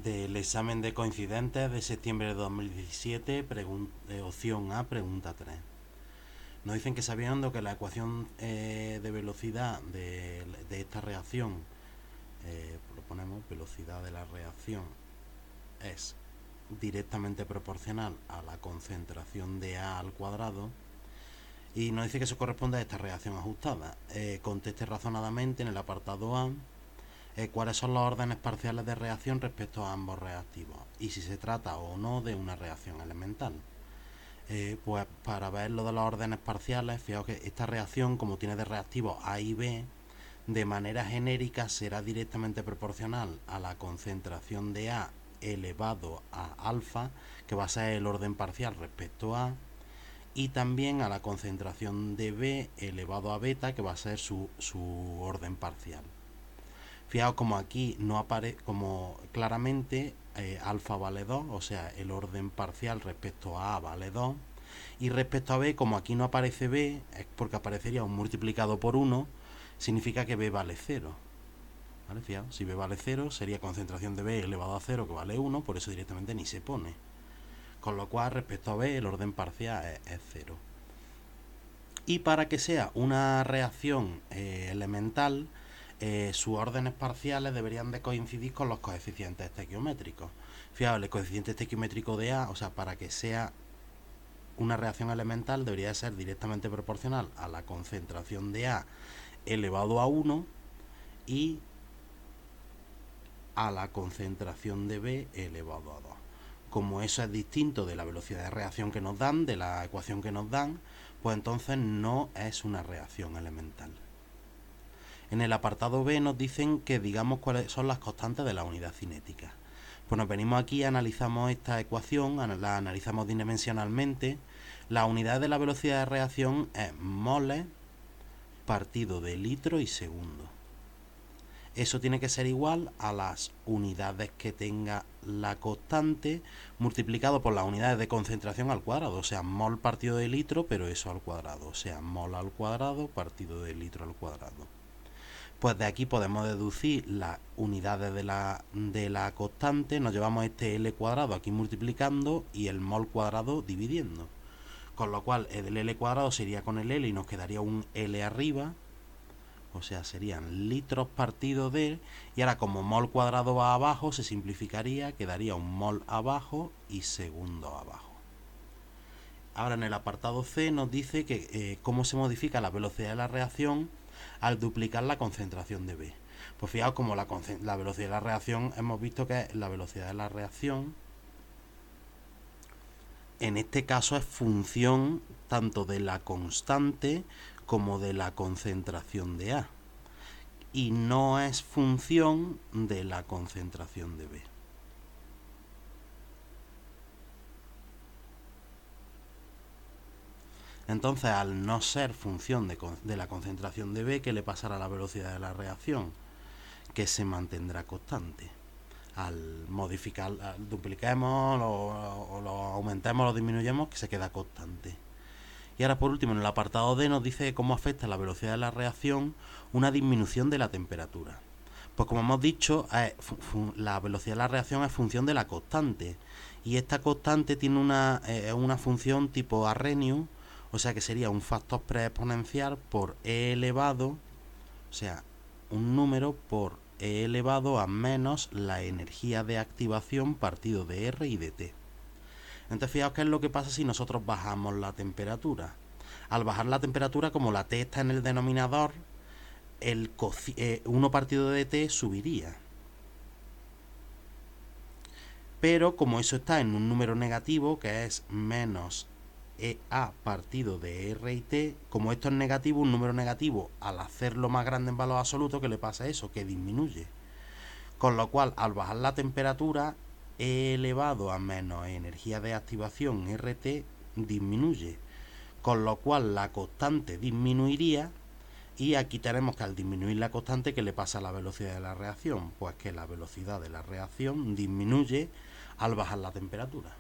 Del examen de coincidentes de septiembre de 2017, opción A, pregunta 3. Nos dicen que sabiendo que la ecuación de velocidad de esta reacción, proponemos velocidad de la reacción, es directamente proporcional a la concentración de A al cuadrado, y nos dice que eso corresponde a esta reacción ajustada. Conteste razonadamente en el apartado A cuáles son los órdenes parciales de reacción respecto a ambos reactivos y si se trata o no de una reacción elemental. Pues para ver lo de los órdenes parciales, fijaos que esta reacción, como tiene de reactivos A y B, de manera genérica será directamente proporcional a la concentración de A elevado a alfa, que va a ser el orden parcial respecto a, y también a la concentración de B elevado a beta, que va a ser su orden parcial. Fijaos como aquí no aparece, como claramente alfa vale 2, o sea, el orden parcial respecto a vale 2, y respecto a B, como aquí no aparece B, es porque aparecería un multiplicado por 1, significa que B vale 0. ¿Vale? Fijaos, si B vale 0, sería concentración de B elevado a 0, que vale 1, por eso directamente ni se pone. Con lo cual, respecto a B, el orden parcial es 0. Y para que sea una reacción elemental, sus órdenes parciales deberían de coincidir con los coeficientes estequiométricos. Fijaos, el coeficiente estequiométrico de A, o sea, para que sea una reacción elemental, debería ser directamente proporcional a la concentración de A elevado a 1 y a la concentración de B elevado a 2. Como eso es distinto de la velocidad de reacción que nos dan, de la ecuación que nos dan, pues entonces no es una reacción elemental. En el apartado B nos dicen que digamos cuáles son las constantes de la unidad cinética. Pues nos venimos aquí, analizamos esta ecuación, la analizamos dimensionalmente. La unidad de la velocidad de reacción es moles partido de litro y segundo. Eso tiene que ser igual a las unidades que tenga la constante multiplicado por las unidades de concentración al cuadrado, o sea, mol partido de litro, pero eso al cuadrado, o sea, mol al cuadrado partido de litro al cuadrado. Pues de aquí podemos deducir las unidades de la constante, nos llevamos este L cuadrado aquí multiplicando y el mol cuadrado dividiendo. Con lo cual el L cuadrado sería con el L y nos quedaría un L arriba, o sea, serían litros partido de, y ahora como mol cuadrado va abajo, se simplificaría, quedaría un mol abajo y segundo abajo. Ahora en el apartado C nos dice que cómo se modifica la velocidad de la reacción al duplicar la concentración de B. Pues fijaos como la velocidad de la reacción, hemos visto que la velocidad de la reacción en este caso es función tanto de la constante como de la concentración de A, y no es función de la concentración de B. Entonces, al no ser función de la concentración de B, ¿qué le pasará a la velocidad de la reacción? Que se mantendrá constante. Al modificar, al dupliquemos o lo aumentemos o lo disminuyamos, que se queda constante. Y ahora por último en el apartado D nos dice cómo afecta la velocidad de la reacción una disminución de la temperatura. Pues como hemos dicho, la velocidad de la reacción es función de la constante, y esta constante tiene una función tipo Arrhenius, o sea que sería un factor preexponencial por E elevado, o sea, un número por E elevado a menos la energía de activación partido de R y de T. Entonces fijaos qué es lo que pasa si nosotros bajamos la temperatura. Al bajar la temperatura, como la T está en el denominador, el 1 partido de T subiría. Pero como eso está en un número negativo, que es menos EA partido de R y T, como esto es negativo, un número negativo, al hacerlo más grande en valor absoluto, ¿qué le pasa a eso? Que disminuye. Con lo cual, al bajar la temperatura, E elevado a menos energía de activación RT disminuye. Con lo cual, la constante disminuiría, y aquí tenemos que al disminuir la constante, ¿qué le pasa a la velocidad de la reacción? Pues que la velocidad de la reacción disminuye al bajar la temperatura.